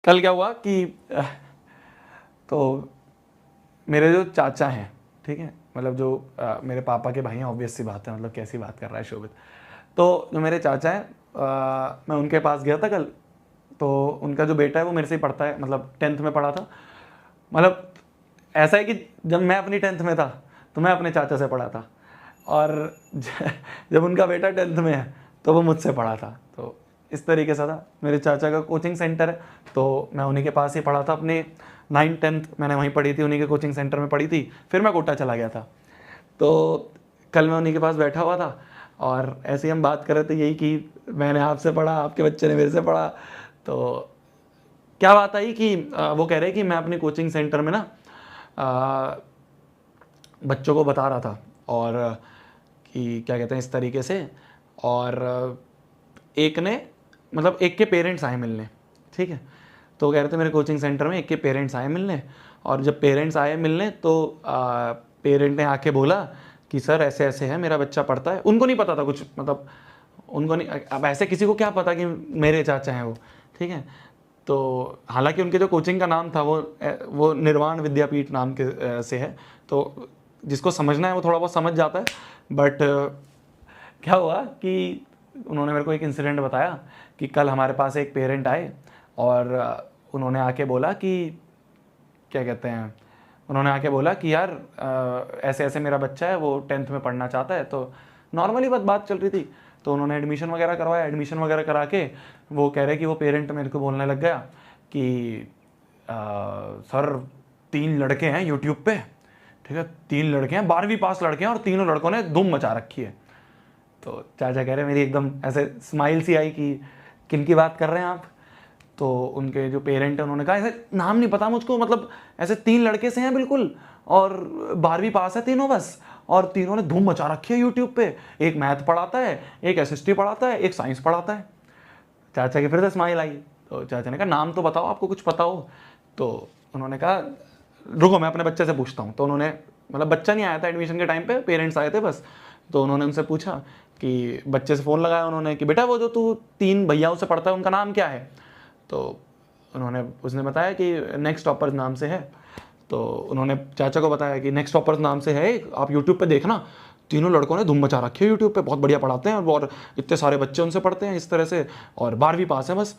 कल क्या हुआ कि तो मेरे जो चाचा हैं, ठीक है, मतलब जो मेरे पापा के भाई हैं, ऑब्वियस सी बात है, मतलब कैसी बात कर रहा है शोभित। तो जो मेरे चाचा हैं, मैं उनके पास गया था कल। तो उनका जो बेटा है वो मेरे से ही पढ़ता है, मतलब 10th में पढ़ा था। मतलब ऐसा है कि जब मैं अपनी 10th में था तो मैं अपने चाचा से पढ़ा था, और जब उनका बेटा 10th में है तो वो मुझसे पढ़ा था। तो इस तरीके से था। मेरे चाचा का कोचिंग सेंटर है, तो मैं उन्हीं के पास ही पढ़ा था। अपने 9th 10th मैंने वहीं पढ़ी थी, उन्हीं के कोचिंग सेंटर में पढ़ी थी। फिर मैं कोटा चला गया था। तो कल मैं उन्हीं के पास बैठा हुआ था और ऐसे ही हम बात कर रहे थे यही कि मैंने आपसे पढ़ा, आपके बच्चे ने मेरे से पढ़ा। तो क्या बात आई कि वो कह रहे कि मैं अपने कोचिंग सेंटर में ना बच्चों को बता रहा था, और कि क्या कहते हैं इस तरीके से। और एक ने, मतलब एक के पेरेंट्स आए मिलने, ठीक है। तो कह रहे थे मेरे कोचिंग सेंटर में एक के पेरेंट्स आए मिलने, और जब पेरेंट्स आए मिलने तो पेरेंट ने आके बोला कि सर ऐसे ऐसे है, मेरा बच्चा पढ़ता है। उनको नहीं पता था कुछ, मतलब उनको नहीं, अब ऐसे किसी को क्या पता कि मेरे चाचा हैं वो, ठीक है। तो हालांकि उनके जो कोचिंग का नाम था वो निर्वाण विद्यापीठ नाम के से है। तो जिसको समझना है वो थोड़ा बहुत समझ जाता है। बट क्या हुआ कि उन्होंने मेरे को एक इंसिडेंट बताया कि कल हमारे पास एक पेरेंट आए और उन्होंने आके बोला कि क्या कहते हैं, उन्होंने आके बोला कि यार ऐसे ऐसे मेरा बच्चा है, वो 10th में पढ़ना चाहता है। तो नॉर्मली बात चल रही थी। तो उन्होंने एडमिशन वगैरह करवाया। एडमिशन वगैरह करा के वो कह रहे कि वो पेरेंट मेरे को बोलने लग गया कि सर 3 लड़के हैं यूट्यूब पे, ठीक है, 3 लड़के हैं, 12वीं पास लड़के हैं, और तीनों लड़कों ने धूम मचा रखी है। तो चाचा कह रहे मेरी एकदम ऐसे स्माइल सी आई कि किन की बात कर रहे हैं आप। तो उनके जो पेरेंट हैं उन्होंने कहा ऐसे नाम नहीं पता मुझको, मतलब ऐसे 3 लड़के से हैं बिल्कुल, और 12वीं पास है तीनों बस, और तीनों ने धूम मचा रखी है यूट्यूब पे। एक मैथ पढ़ाता है, एक एसएसटी पढ़ाता है, एक साइंस पढ़ाता है। चाचा की फिर से स्माइल आई। तो चाचा ने कहा नाम तो बताओ, आपको कुछ पता हो। तो उन्होंने कहा रुको मैं अपने बच्चे से पूछता हूँ। तो उन्होंने, मतलब बच्चा नहीं आया था एडमिशन के टाइम पे, पेरेंट्स आए थे बस। तो उन्होंने उनसे पूछा कि बच्चे से फ़ोन लगाया उन्होंने कि बेटा वो जो तू 3 भैयाओं से पढ़ता है उनका नाम क्या है। तो उसने बताया कि नेक्स्ट टॉपर्स नाम से है। तो उन्होंने चाचा को बताया कि नेक्स्ट टॉपर्स नाम से है, आप यूट्यूब पे देखना, तीनों लड़कों ने धूम मचा रखी है यूट्यूब पे, बहुत बढ़िया पढ़ाते हैं, और इतने सारे बच्चे उनसे पढ़ते हैं इस तरह से, और 12वीं पास है बस।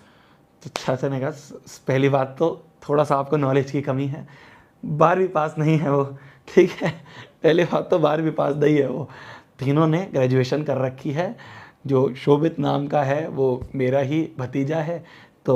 तो चाचा ने कहा पहली बात तो थोड़ा सा आपको नॉलेज की कमी है, 12वीं पास नहीं है वो, ठीक है। पहली बात तो 12वीं पास नहीं है वो, तीनों ने ग्रेजुएशन कर रखी है। जो शोभित नाम का है वो मेरा ही भतीजा है। तो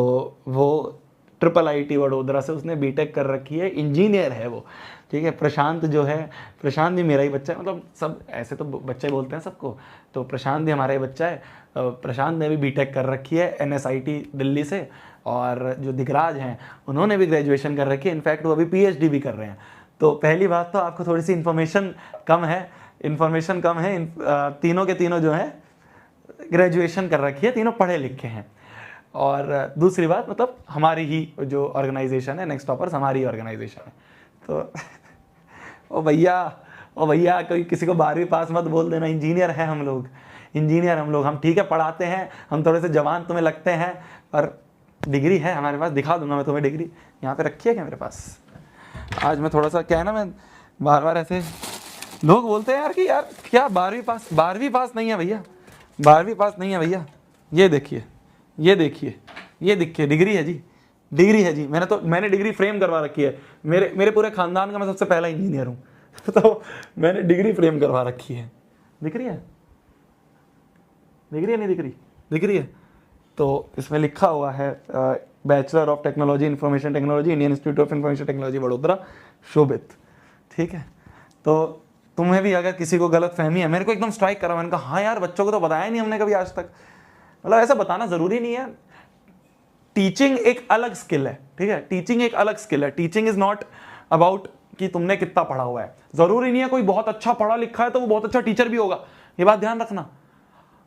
वो IIIT वडोदरा से उसने बीटेक कर रखी है, इंजीनियर है वो, ठीक है। प्रशांत जो है, प्रशांत भी मेरा ही बच्चा है, मतलब सब ऐसे तो बच्चे बोलते हैं सबको, तो प्रशांत भी हमारा ही बच्चा है। प्रशांत ने भी बीटेक कर रखी है NSIT दिल्ली से। और जो दिगराज हैं उन्होंने भी ग्रेजुएशन कर रखी है, इनफैक्ट वो अभी PhD भी कर रहे हैं। तो पहली बात तो आपको थोड़ी सी इन्फॉर्मेशन कम है, तीनों के तीनों जो है ग्रेजुएशन कर रखी है, तीनों पढ़े लिखे हैं। और दूसरी बात, मतलब हमारी ही जो ऑर्गेनाइजेशन है नेक्स्ट टॉपर्स, हमारी ही ऑर्गेनाइजेशन है। तो ओ भैया कोई किसी को 12वीं पास मत बोल देना, इंजीनियर है हम लोग, हम ठीक है पढ़ाते हैं, हम थोड़े से जवान तुम्हें लगते हैं, पर डिग्री है हमारे पास, दिखा दूंगा मैं तुम्हें डिग्री, यहाँ पे रखी है क्या मेरे पास। आज मैं थोड़ा सा क्या है ना, मैं बार बार ऐसे लोग बोलते हैं यार कि यार क्या 12वीं पास नहीं है भैया, 12वीं पास नहीं है भैया, ये देखिए डिग्री है जी, मैंने डिग्री फ्रेम करवा रखी है, मेरे पूरे खानदान का मैं सबसे पहला इंजीनियर हूँ। तो मैंने डिग्री फ्रेम करवा रखी है, दिख रही है नहीं दिख रही है। तो इसमें लिखा हुआ है bachelor of technology information technology, Indian institute of information technology Vadodara, Shobhit, ठीक है। तो तुम्हें भी अगर किसी को गलत फहमी है, मेरे को एकदम स्ट्राइक करा, मैंने कहा हाँ यार बच्चों को तो बताया नहीं हमने कभी आज तक, मतलब ऐसा बताना जरूरी नहीं है। टीचिंग एक अलग स्किल है, ठीक है, टीचिंग इज नॉट अबाउट कि तुमने कितना पढ़ा हुआ है। जरूरी नहीं है कोई बहुत अच्छा पढ़ा लिखा है तो वो बहुत अच्छा टीचर भी होगा, ये बात ध्यान रखना।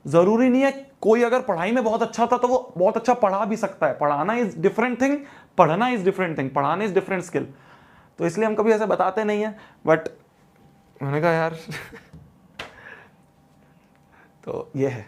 जरूरी नहीं है कोई अगर पढ़ाई में बहुत अच्छा था तो वो बहुत अच्छा पढ़ा भी सकता है। पढ़ाना इज डिफरेंट थिंग, पढ़ना इज डिफरेंट थिंग, पढ़ाना इज डिफरेंट स्किल। तो इसलिए हम कभी ऐसे बताते नहीं है, बट मैंने कहा यार तो ये है।